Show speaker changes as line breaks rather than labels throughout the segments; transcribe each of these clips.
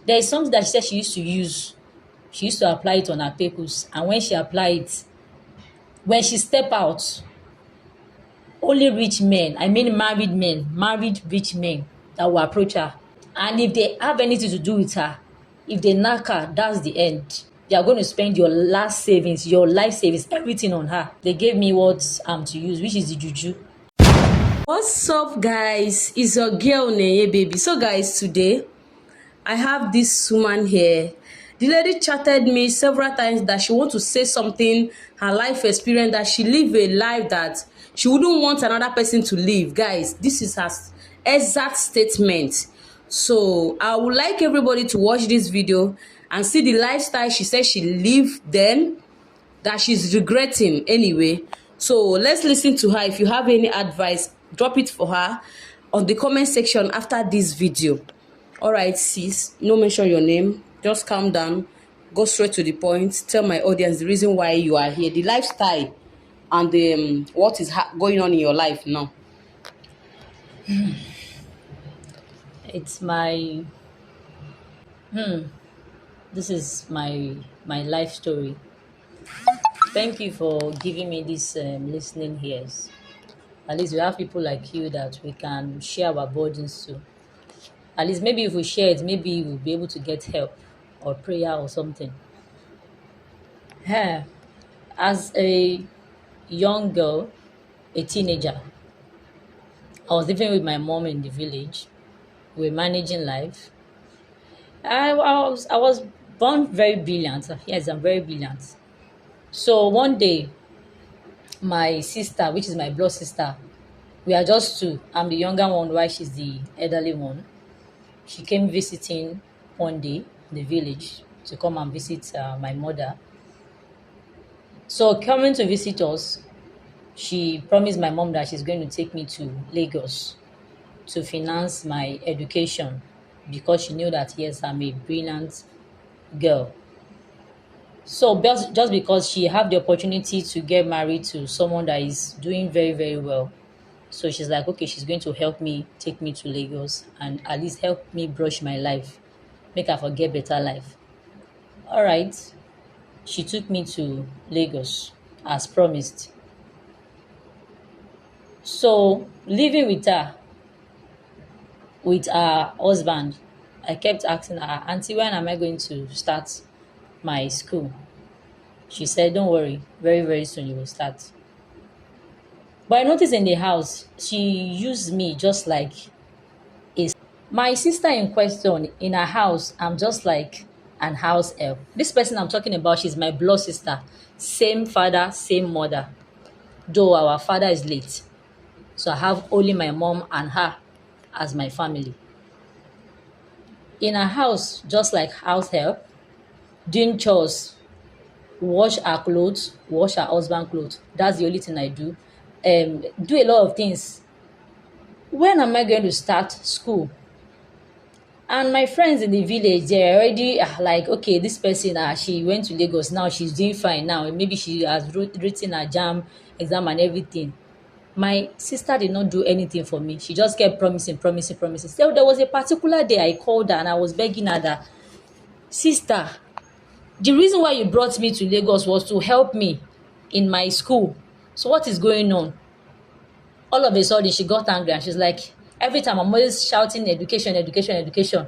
There is something that she said she used to use. She used to apply it on her pimples, and when she apply it, when she step out, only rich men, I mean married men, married rich men that will approach her. And if they have anything to do with her, if they knock her, that's the end. They are going to spend your last savings, your life savings, everything on her. They gave me what to use, which is the juju.
What's up, guys? It's your girl Neye baby. So guys, today I have this woman here. The lady chatted me several times that she want to say something, her life experience, that she live a life that she wouldn't want another person to live. Guys, this is her exact statement. So I would like everybody to watch this video and see the lifestyle she said she lived then that she's regretting anyway. So let's listen to her. If you have any advice, drop it for her on the comment section after this video. All right, sis, no mention your name, just calm down, go straight to the point, tell my audience the reason why you are here, the lifestyle, and the what is going on in your life now.
It's my this is my life story. Thank you for giving me this listening ears. At least we have people like you that we can share our burdens to. At least maybe if we share it, maybe we'll be able to get help or prayer or something. Yeah. As a young girl, a teenager, I was living with my mom in the village. We were managing life. I was born very brilliant. Yes, I'm very brilliant. So one day, my sister, which is my blood sister, we are just two. I'm the younger one, while she's the elderly one. She came visiting one day in the village to come and visit my mother. So coming to visit us, she promised my mom that she's going to take me to Lagos to finance my education because she knew that yes, I'm a brilliant girl. So just because she have the opportunity to get married to someone that is doing very, very well. So she's like, okay, she's going to help me take me to Lagos and at least help me brush my life, make her forget better life. All right. She took me to Lagos as promised. So living with her husband, I kept asking her, Auntie, when am I going to start my school? She said, don't worry, very, very soon you will start. But I noticed in the house, she used me just like my sister in question. In her house, I'm just like an house help. This person I'm talking about, she's my blood sister. Same father, same mother. Though our father is late. So I have only my mom and her as my family. In her house, just like house help, doing chores, wash her clothes, wash her husband clothes. That's the only thing I do. Do a lot of things. When am I going to start school? And my friends in the village, they're already like, okay, this person, she went to Lagos, now she's doing fine now. Maybe she has written her jam exam and everything. My sister did not do anything for me. She just kept promising, promising, promising. So there was a particular day I called her and I was begging her that, sister, the reason why you brought me to Lagos was to help me in my school. So what is going on? All of a sudden, she got angry and she's like, every time I'm always shouting education, education, education.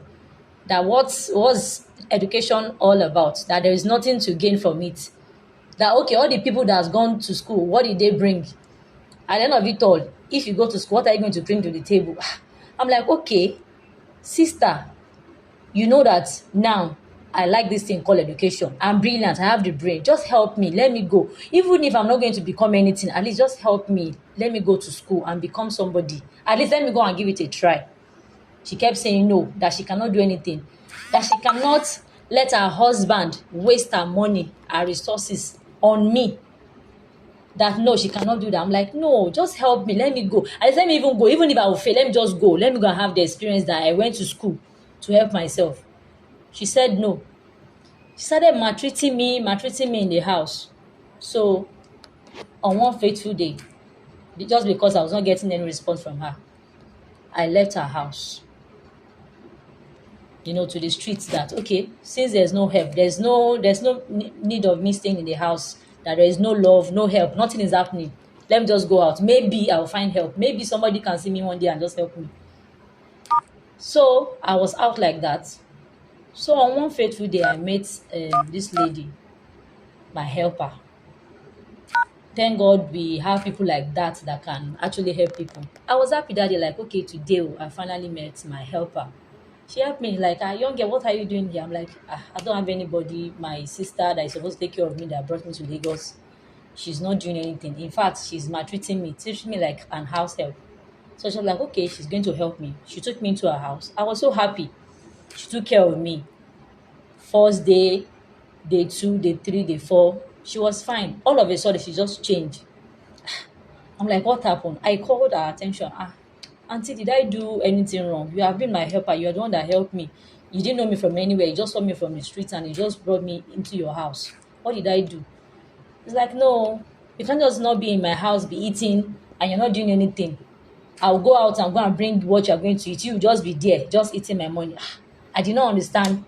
That what was education all about? That there is nothing to gain from it. That okay, all the people that has gone to school, what did they bring? At the end of it all, if you go to school, what are you going to bring to the table? I'm like, okay, sister, you know that now I like this thing called education. I'm brilliant. I have the brain. Just help me. Let me go. Even if I'm not going to become anything, at least just help me. Let me go to school and become somebody. At least let me go and give it a try. She kept saying no, that she cannot do anything, that she cannot let her husband waste her money, her resources on me. That no, she cannot do that. I'm like, no, just help me. Let me go. And let me even go. Even if I will fail, let me just go. Let me go and have the experience that I went to school to help myself. She said no. She started maltreating me in the house. So on one fateful day, just because I was not getting any response from her, I left her house. to the streets, that okay, since there's no help, there's no need of me staying in the house, that there is no love, no help, nothing is happening. Let me just go out. Maybe I'll find help. Maybe somebody can see me one day and just help me. So I was out like that. So on one fateful day, I met this lady, my helper. Thank God we have people like that that can actually help people. I was happy that day, like, okay, today I finally met my helper. She helped me, like, young girl, what are you doing here? I'm like, I don't have anybody. My sister that is supposed to take care of me that brought me to Lagos, she's not doing anything. In fact, she's maltreating me, treating me like an house help. So she was like, okay, she's going to help me. She took me into her house. I was so happy. She took care of me. First day, day two, day three, day four, she was fine. All of a sudden, she just changed. I'm like, what happened? I called her attention. Auntie, did I do anything wrong? You have been my helper. You are the one that helped me. You didn't know me from anywhere. You just saw me from the street and you just brought me into your house. What did I do? It's like, no, you can't just not be in my house, be eating, and you're not doing anything. I'll go out and go and bring what you're going to eat. You just be there, just eating my money. I did not understand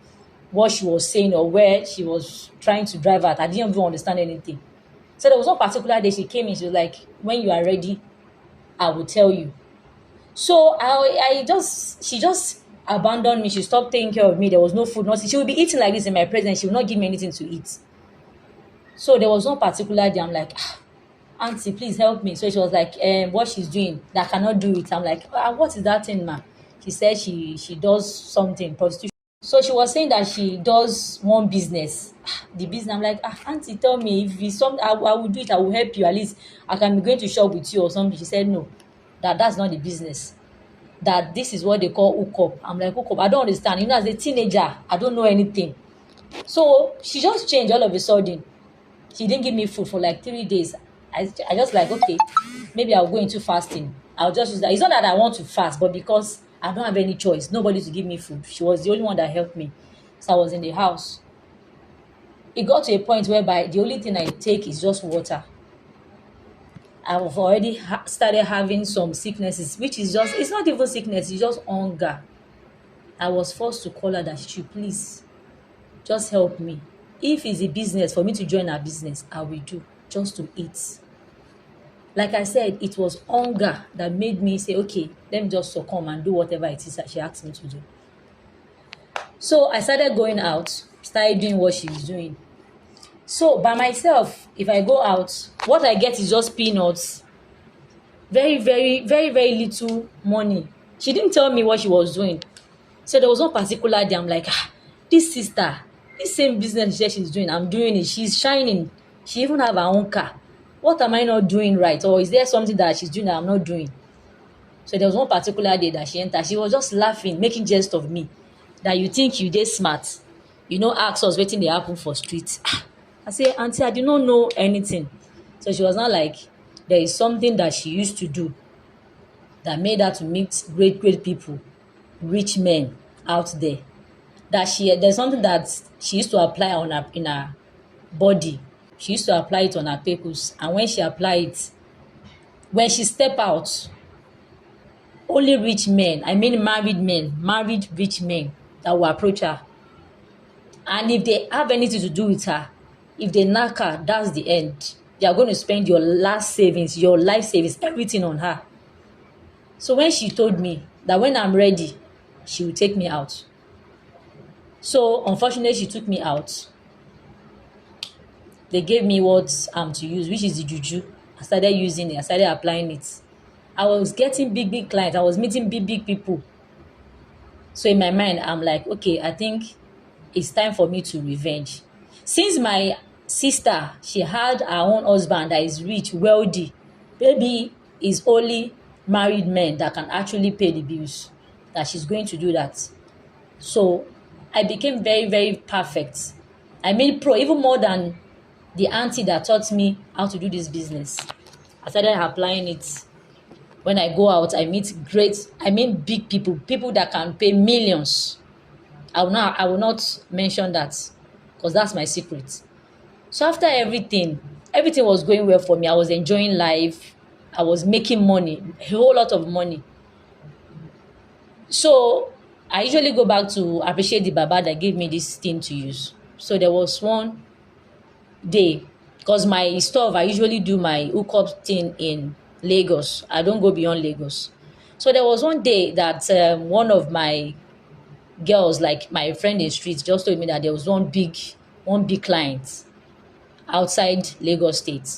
what she was saying or where she was trying to drive at. I didn't even understand anything. So there was one particular day she came in, she was like, when you are ready, I will tell you. So she just abandoned me. She stopped taking care of me. There was no food, nothing. She would be eating like this in my presence. She would not give me anything to eat. So there was one particular day I'm like, auntie, please help me. So she was like, what she's doing, that I cannot do it. I'm like, what is that thing, ma? She said she does something, prostitution. So she was saying that she does one business. The business, I'm like, auntie, tell me if it's something, I will do it. I will help you. At least I can be going to shop with you or something. She said no, that's not the business. That this is what they call hook up. I'm like, hook up? I don't understand. As a teenager, I don't know anything. So she just changed all of a sudden. She didn't give me food for like 3 days. I just like, okay, maybe I'll go into fasting. I'll just use that. It's not that I want to fast, but because I don't have any choice, nobody to give me food. She was the only one that helped me. So I was in the house. It got to a point whereby the only thing I take is just water. I've already started having some sicknesses, which is just, it's not even sickness, it's just hunger. I was forced to call her that she should please just help me. If it's a business for me to join her business, I will do, just to eat. Like I said, it was hunger that made me say, okay, let me just succumb and do whatever it is that she asked me to do. So I started going out, started doing what she's doing. So by myself, if I go out, what I get is just peanuts. Very, very, very, very little money. She didn't tell me what she was doing. So there was one particular day, I'm like, this sister, this same business she said she's doing, I'm doing it. She's shining. She even have her own car. What am I not doing right? Or is there something that she's doing that I'm not doing? So there was one particular day that she entered. She was just laughing, making jest of me. That you think you dey smart. Ask us wetin dey happen for street. I say, auntie, I did not know anything. So she was not like, there is something that she used to do that made her to meet great, great people, rich men out there. That there's something that she used to apply on her in her body. She used to apply it on her pimples, and when she apply it, when she step out, only rich men, I mean married men, married rich men that will approach her. And if they have anything to do with her, if they knack her, that's the end. They are going to spend your last savings, your life savings, everything on her. So when she told me that when I'm ready, she will take me out. So unfortunately, she took me out. They gave me what I'm to use, which is the juju. I started using it. I started applying it. I was getting big, big clients. I was meeting big, big people. So in my mind, I'm like, okay, I think it's time for me to revenge. Since my sister, she had her own husband that is rich, wealthy, maybe it's only married men that can actually pay the bills, that she's going to do that. So I became very, very perfect. I made pro, even more than the auntie that taught me how to do this business. I started applying it. When I go out, I meet big people, people that can pay millions. I will not mention that because that's my secret. So after everything was going well for me. I was enjoying life. I was making money, a whole lot of money. So I usually go back to appreciate the baba that gave me this thing to use. So there was one day, because my stuff, I usually do my hookup thing in Lagos. I don't go beyond Lagos. So there was one day that one of my girls, like my friend in streets, just told me that there was one big client outside Lagos State.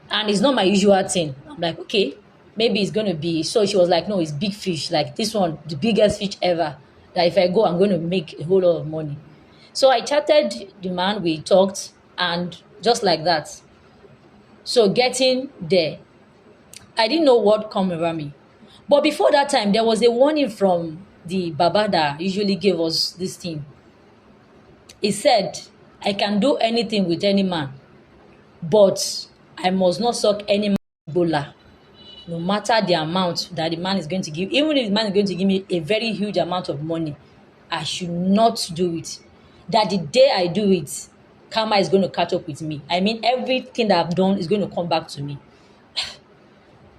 And it's not my usual thing. I'm like, okay, maybe it's gonna be. So she was like, no, it's big fish, like this one, the biggest fish ever. That if I go, I'm gonna make a whole lot of money. So I chatted the man, we talked, and just like that. So getting there, I didn't know what come over me. But before that time, there was a warning from the Baba that usually gave us this thing. He said, I can do anything with any man, but I must not suck any man Ebola, no matter the amount that the man is going to give. Even if the man is going to give me a very huge amount of money, I should not do it. That the day I do it, karma is going to catch up with me. I mean, everything that I've done is going to come back to me.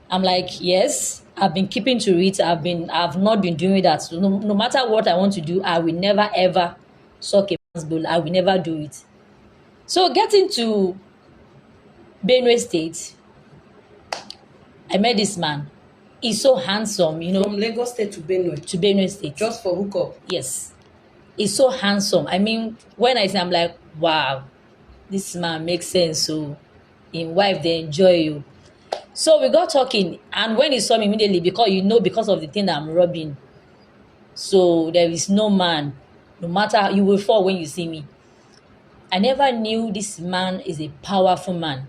I'm like, yes, I've been keeping to it. I've not been doing that. So no matter what I want to do, I will never ever suck a man's bull. I will never do it. So getting to Benue State, I met this man. He's so handsome,
From Lagos State to Benue.
to Benue State.
Just for hookup.
Yes. He's so handsome. I mean, when I say, I'm like, wow, this man makes sense. So, in wife, they enjoy you. So we got talking, and when he saw me immediately, because of the thing that I'm rubbing, so there is no man, no matter, you will fall when you see me. I never knew this man is a powerful man.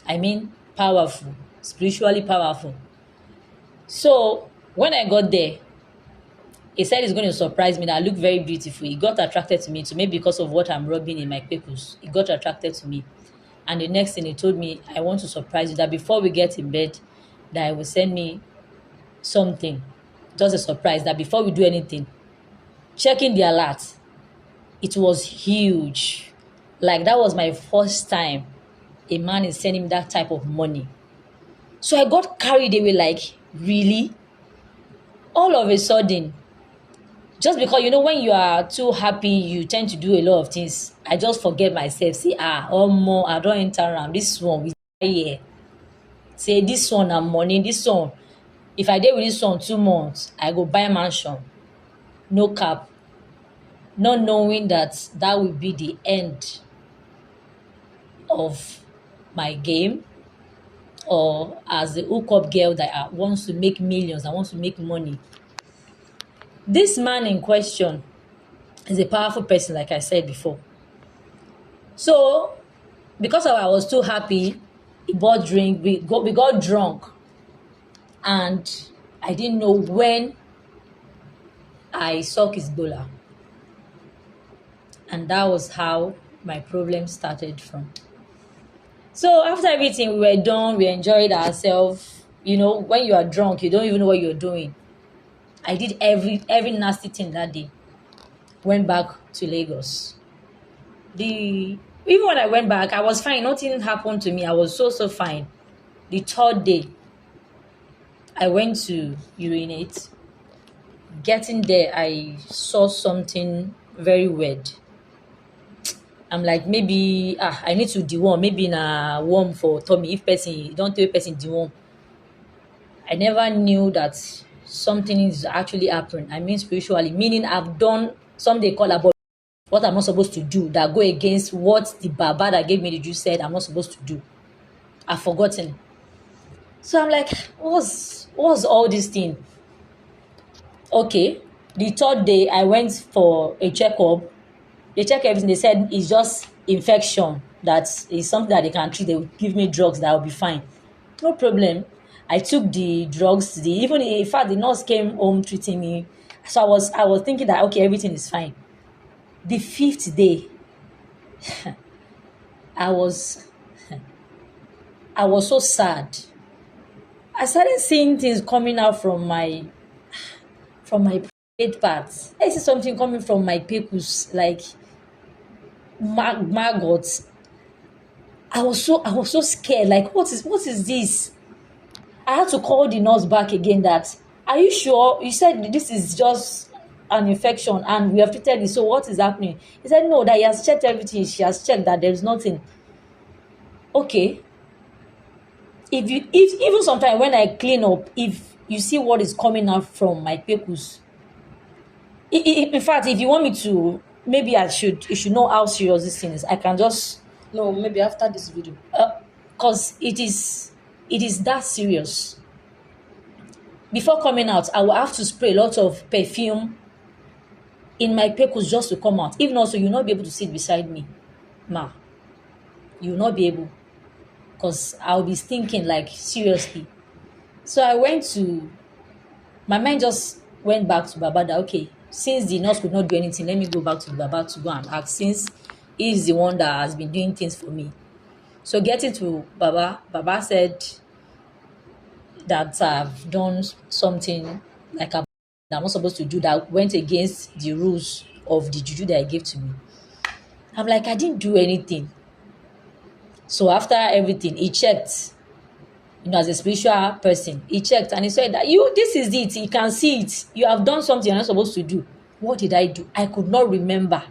I mean, powerful, spiritually powerful. So when I got there, he said he's going to surprise me that I look very beautiful. He got attracted to me, to maybe because of what I'm rubbing in my pickles. He got attracted to me. And the next thing he told me, I want to surprise you that before we get in bed, that he will send me something. Just a surprise that before we do anything, checking the alert, it was huge. Like that was my first time a man is sending me that type of money. So I got carried away, like, really? All of a sudden, just because when you are too happy, you tend to do a lot of things. I just forget myself. Say, oh more, I don't enter around this one with here. Say this one I'm money, this one. If I did with this one 2 months, I go buy mansion. No cap. Not knowing that that will be the end of my game, or as a hookup girl that wants to make millions, that wants to make money. This man in question is a powerful person, like I said before. So, because I was too happy, he bought drink, we got drunk, and I didn't know when I sucked his bola. And that was how my problem started from. So after everything, we were done, we enjoyed ourselves. When you are drunk, you don't even know what you're doing. I did every nasty thing that day. Went back to Lagos. Even when I went back, I was fine. Nothing happened to me. I was so fine. The third day, I went to urinate. Getting there, I saw something very weird. I'm like, maybe I need to deworm. Maybe in a worm for tummy. If person don't tell person deworm. I never knew that something is actually happening. I mean spiritually, meaning I've done some they call about what I'm not supposed to do, that go against what the Baba that gave me the juice said I'm not supposed to do. I've forgotten. So I'm like, what's all this thing? Okay. The third day I went for a checkup. They check everything. They said it's just infection. That is something that they can treat. They will give me drugs that will be fine. No problem. I took the drugs. Even in fact, the nurse came home treating me. So I was thinking that okay, everything is fine. The fifth day, I was so sad. I started seeing things coming out from my private parts. I see something coming from my pickles, like maggots. I was so scared. Like, what is this? I had to call the nurse back again. That, are you sure? You said this is just an infection and we have treated it. So what is happening? He said, no, that he has checked everything. She has checked that there's nothing. Okay. If even sometimes when I clean up, if you see what is coming out from my pickles, in fact, if you want me to, maybe you should know how serious this thing is. I can just,
No, maybe after this video.
because it is that serious. Before coming out, I will have to spray a lot of perfume in my pickles just to come out. If not, so you'll not be able to sit beside me, ma. You'll not be able, because I'll be thinking like seriously. So I went to, my mind just went back to Baba that, okay, since the nurse could not do anything, let me go back to Baba to go and ask, since he's the one that has been doing things for me. So getting to Baba, Baba said that I've done something like that I'm not supposed to do, that went against the rules of the juju that he gave to me. I'm like, I didn't do anything. So after everything, he checked, as a spiritual person, he checked and he said that this is it. You can see it. You have done something you're not supposed to do. What did I do? I could not remember.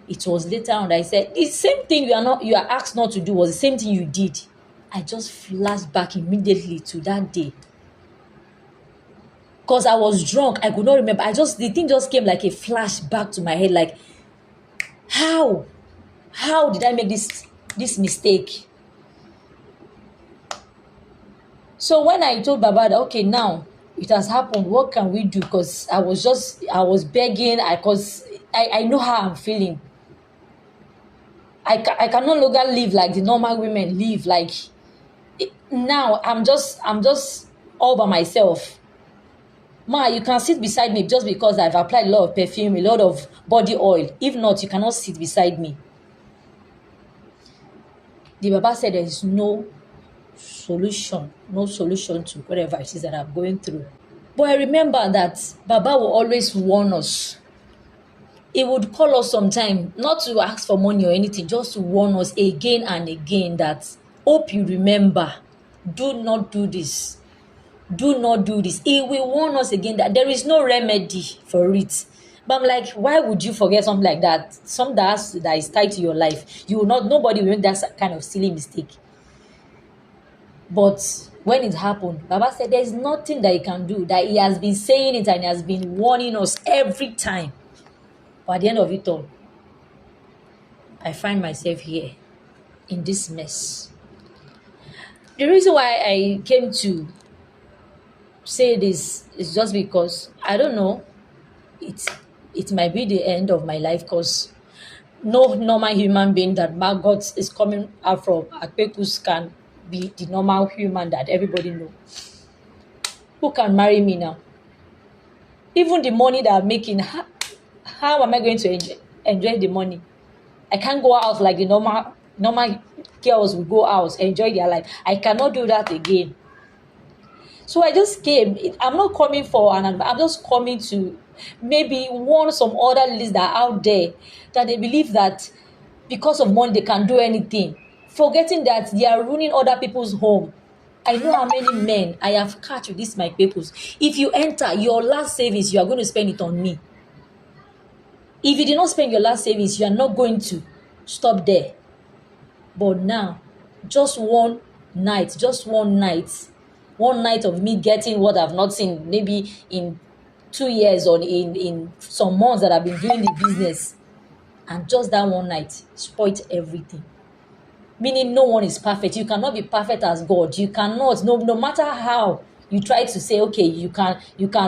It was later on that I said, the same thing you are asked not to do was the same thing you did. I just flashed back immediately to that day. Because I was drunk, I could not remember. The thing just came like a flash back to my head, like, how did I make this mistake? So when I told Baba that, okay, now it has happened, what can we do? Because I was begging, because I know how I'm feeling. I can no longer live like the normal women live. Like, now I'm just all by myself. Ma, you can sit beside me just because I've applied a lot of perfume, a lot of body oil. If not, you cannot sit beside me. The Baba said there is no solution to whatever it is that I'm going through. But I remember that Baba will always warn us. He would call us sometime, not to ask for money or anything, just to warn us again and again that, hope you remember, do not do this. Do not do this. He will warn us again that there is no remedy for it. But I'm like, why would you forget something like that? Something that is tied to your life. Nobody will make that kind of silly mistake. But when it happened, Baba said there's nothing that he can do, that he has been saying it and he has been warning us every time. But at the end of it all, I find myself here in this mess. The reason why I came to say this is just because, I don't know, it might be the end of my life, because no normal human being that maggot is coming out from Akpekus can be the normal human that everybody know. Who can marry me now? Even the money that I'm making, how am I going to enjoy the money? I can't go out like the normal girls will go out, enjoy their life. I cannot do that again. So I just came. I'm not coming for an advice. I'm just coming to maybe warn some other ladies that are out there, that they believe that because of money they can do anything, forgetting that they are ruining other people's home. I know how many men I have catch with this my papers. If you enter your last savings, you are going to spend it on me. If you did not spend your last savings, you are not going to stop there. But now, just one night of me getting what I've not seen maybe in 2 years or in some months that I've been doing the business, and just that one night spoiled everything. Meaning no one is perfect. You cannot be perfect as God. You cannot, no matter how you try to say, okay, you can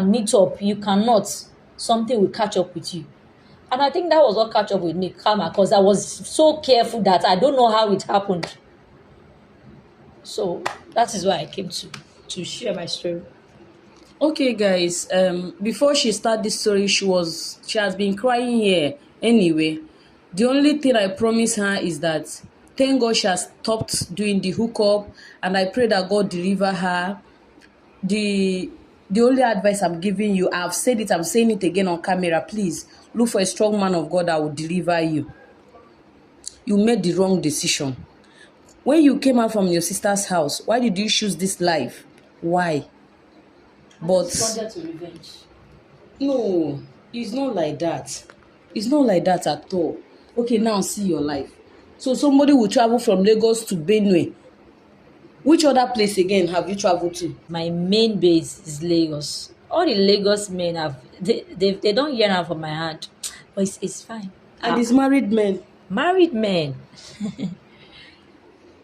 meet up, you cannot. Something will catch up with you. And I think that was what catch up with me, karma, because I was so careful that I don't know how it happened. So that is why I came to share my story.
Okay, guys. Before she start this story, she has been crying here. Anyway, the only thing I promise her is that thank God she has stopped doing the hookup, and I pray that God deliver her. The only advice I'm giving you, I've said it, I'm saying it again on camera. Please look for a strong man of God that will deliver you. You made the wrong decision. When you came out from your sister's house, why did you choose this life? Why?
But responded to revenge.
No, it's not like that. It's not like that at all. Okay, now see your life. So somebody will travel from Lagos to Benue. Which other place again have you traveled to?
My main base is Lagos. All the Lagos men have they don't hear am for my hand, but it's fine.
And it's married men.
Married men,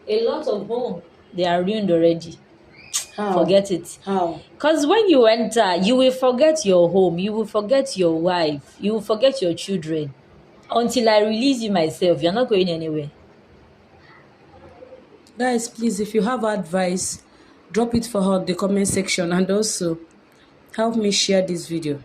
a lot of home they are ruined already.
How?
Forget it.
How?
Because when you enter, you will forget your home, you will forget your wife, you will forget your children. Until I release you myself, you're not going anywhere.
Guys, please, if you have advice, drop it for her in the comment section, and also help me share this video.